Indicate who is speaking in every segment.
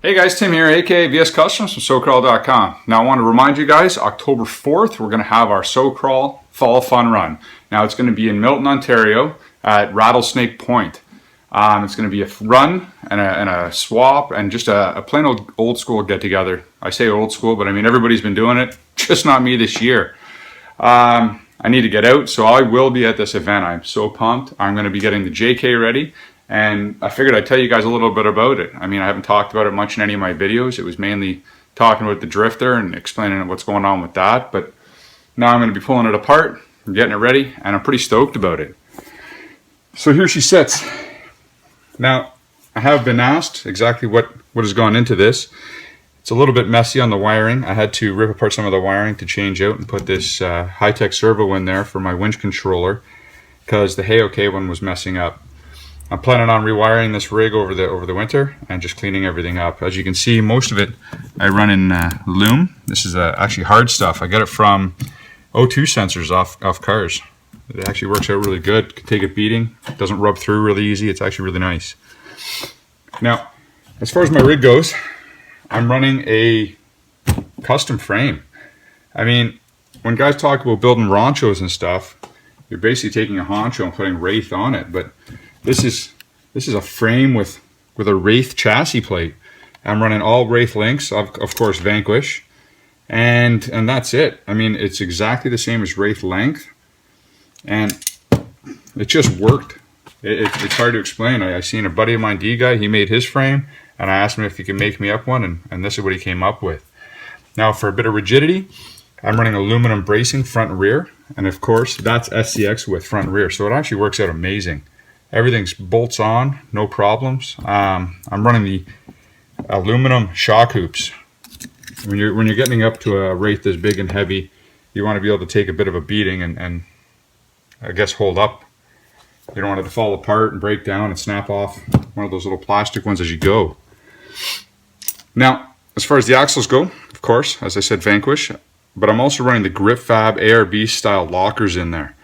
Speaker 1: Hey guys, Tim here, aka VSCustoms from SoCrawl.com. Now I want to remind you guys, October 4th, we're going to have our SoCrawl Fall Fun Run. Now it's going to be in Milton, Ontario at Rattlesnake Point. It's going to be a run and a swap and just a plain old school get together. I say old school, but I mean everybody's been doing it, just not me this year. I need to get out, so I will be at this event. I'm so pumped. I'm going to be getting the JK ready. And I figured I'd tell you guys a little bit about it. I mean, I haven't talked about it much in any of my videos. It was mainly talking about the drifter and explaining what's going on with that. But now I'm going to be pulling it apart, and getting it ready, and I'm pretty stoked about it. So here she sits. Now, I have been asked exactly what has gone into this. It's a little bit messy on the wiring. I had to rip apart some of the wiring to change out and put this high-tech servo in there for my winch controller because the HayOK one was messing up. I'm planning on rewiring this rig over the winter and just cleaning everything up. As you can see, most of it I run in loom. This is actually hard stuff. I got it from O2 sensors off cars. It actually works out really good. Can take a beating. It doesn't rub through really easy. It's actually really nice. Now, as far as my rig goes, I'm running a custom frame. I mean, when guys talk about building ranchos and stuff, you're basically taking a honcho and putting Wraith on it, but this is a frame with a Wraith chassis plate. I'm running all Wraith links, of course Vanquish, and that's it. I mean, it's exactly the same as Wraith length, and it just worked. It's hard to explain. I seen a buddy of mine, D guy, he made his frame, and I asked him if he could make me up one, and this is what he came up with. Now for a bit of rigidity, I'm running aluminum bracing front and rear, and of course that's SCX with front and rear, so it actually works out amazing. Everything's bolts on, no problems. I'm running the aluminum shock hoops. When you're getting up to a Wraith this big and heavy, you want to be able to take a bit of a beating and I guess hold up. You don't want it to fall apart and break down and snap off one of those little plastic ones as you go. Now, as far as the axles go, of course, as I said, Vanquish, but I'm also running the GripFab ARB style lockers in there.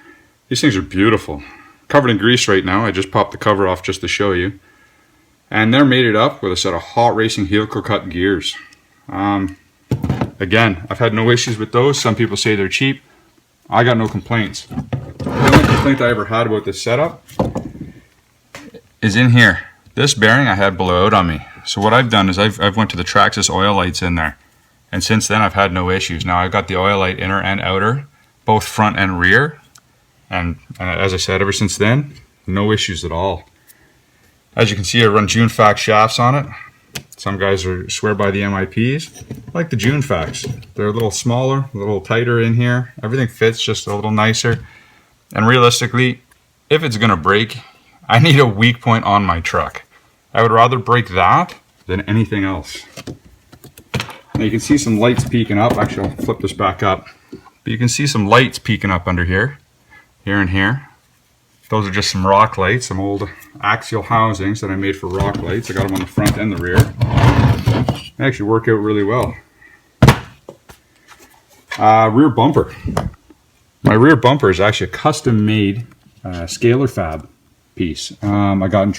Speaker 1: These things are beautiful. Covered in grease right now. I just popped the cover off just to show you. And they're mated up with a set of hot racing helical cut gears. Again, I've had no issues with those. Some people say they're cheap. I got no complaints. The only complaint I ever had about this setup is in here. This bearing I had blow out on me. So what I've done is I've went to the Traxxas Oilights in there. And since then I've had no issues. Now I've got the Oilight inner and outer, both front and rear. And as I said, ever since then, no issues at all. As you can see, I run Junfac shafts on it. Some guys swear by the MIPs. I like the Junfacs. They're a little smaller, a little tighter in here. Everything fits just a little nicer. And realistically, if it's going to break, I need a weak point on my truck. I would rather break that than anything else. Now you can see some lights peeking up. Actually, I'll flip this back up. But you can see some lights peeking up under here. Here and here. Those are just some rock lights, some old axial housings that I made for rock lights. I got them on the front and the rear. They actually work out really well. Rear bumper. My rear bumper is actually a custom made scalar fab piece. I got in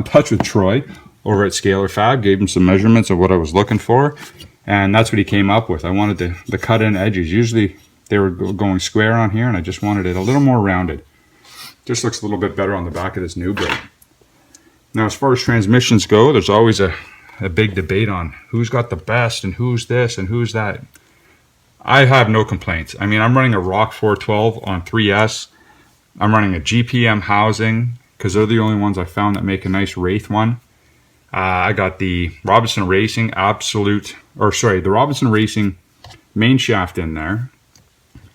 Speaker 1: touch with Troy over at Scalar Fab, gave him some measurements of what I was looking for, and that's what he came up with. I wanted the cut-in edges. Usually they were going square on here, and I just wanted it a little more rounded. Just looks a little bit better on the back of this NewBright. Now, as far as transmissions go, there's always a big debate on who's got the best and who's this and who's that. I have no complaints. I mean, I'm running a Rock 412 on 3S. I'm running a GPM housing because they're the only ones I found that make a nice Wraith one. I got the Robinson Racing the Robinson Racing main shaft in there.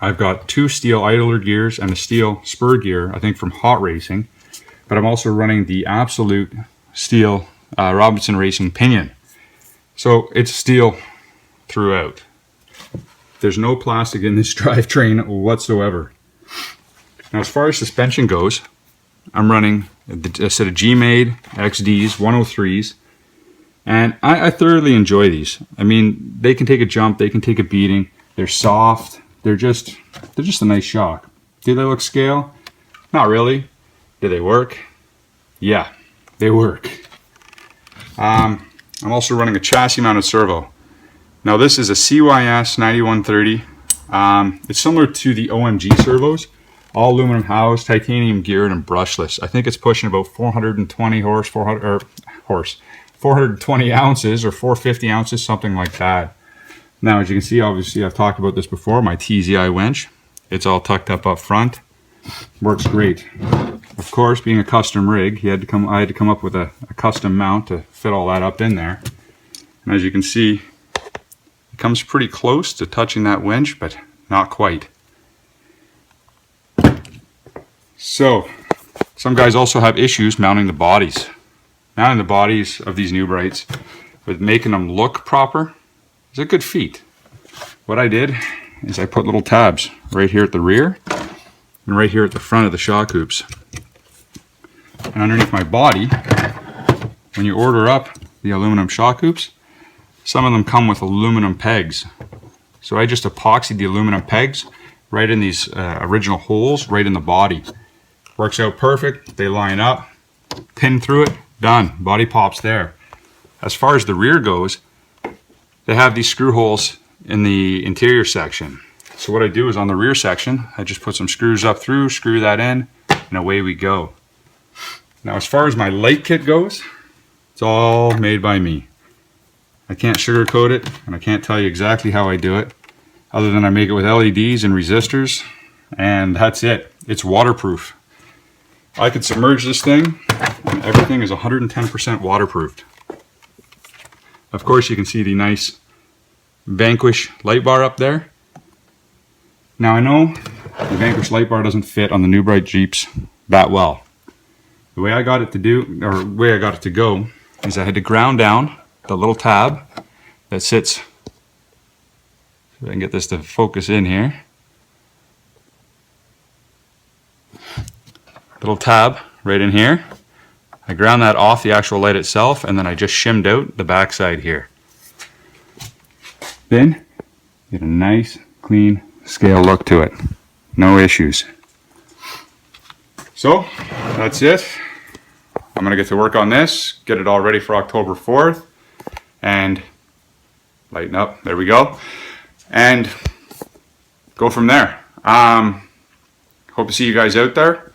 Speaker 1: I've got 2 steel idler gears and a steel spur gear, I think from Hot Racing. But I'm also running the absolute steel Robinson Racing pinion. So it's steel throughout. There's no plastic in this drivetrain whatsoever. Now as far as suspension goes, I'm running a set of Gmade XDs, 103s. And I thoroughly enjoy these. I mean, they can take a jump, they can take a beating. They're soft. They're just a nice shock. Do they look scale? Not really. Do they work? Yeah, they work. I'm also running a chassis mounted servo. Now this is a CYS 9130. It's similar to the OMG servos, all aluminum housed, titanium geared, and brushless. I think it's pushing about 420 420 ounces or 450 ounces, something like that. Now, as you can see, obviously I've talked about this before, my TZI winch. It's all tucked up front. Works great. Of course, being a custom rig, I had to come up with a custom mount to fit all that up in there. And as you can see, it comes pretty close to touching that winch, but not quite. So, some guys also have issues mounting the bodies. Mounting the bodies of these NewBrights, with making them look proper, is a good feat. What I did is I put little tabs right here at the rear and right here at the front of the shock hoops. And underneath my body, when you order up the aluminum shock hoops, some of them come with aluminum pegs. So I just epoxied the aluminum pegs right in these original holes right in the body. Works out perfect. They line up, pin through it, done. Body pops there. As far as the rear goes, they have these screw holes in the interior section. So what I do is on the rear section, I just put some screws up through, screw that in, and away we go. Now as far as my light kit goes, it's all made by me. I can't sugarcoat it, and I can't tell you exactly how I do it, other than I make it with LEDs and resistors, and that's it. It's waterproof. I could submerge this thing, and everything is 110% waterproofed. Of course, you can see the nice Vanquish light bar up there. Now I know the Vanquish light bar doesn't fit on the NewBright Jeeps that well. The way I got it to do, or the way I got it to go, is I had to ground down the little tab that sits, so I can get this to focus in here. Little tab right in here. I ground that off the actual light itself, and then I just shimmed out the backside here. Then get a nice, clean scale look to it. No issues. So that's it. I'm gonna get to work on this, get it all ready for October 4th, and lighten up. There we go. And go from there. Hope to see you guys out there.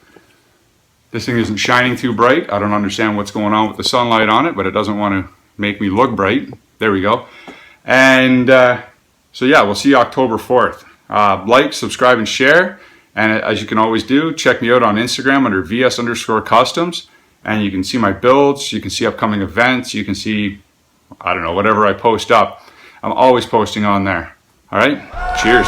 Speaker 1: This thing isn't shining too bright. I don't understand what's going on with the sunlight on it, but it doesn't want to make me look bright. There we go. And so yeah, we'll see you October 4th. Like, subscribe, and share. And as you can always do, check me out on Instagram under VS_Customs. And you can see my builds, you can see upcoming events, you can see, I don't know, whatever I post up. I'm always posting on there. All right, cheers.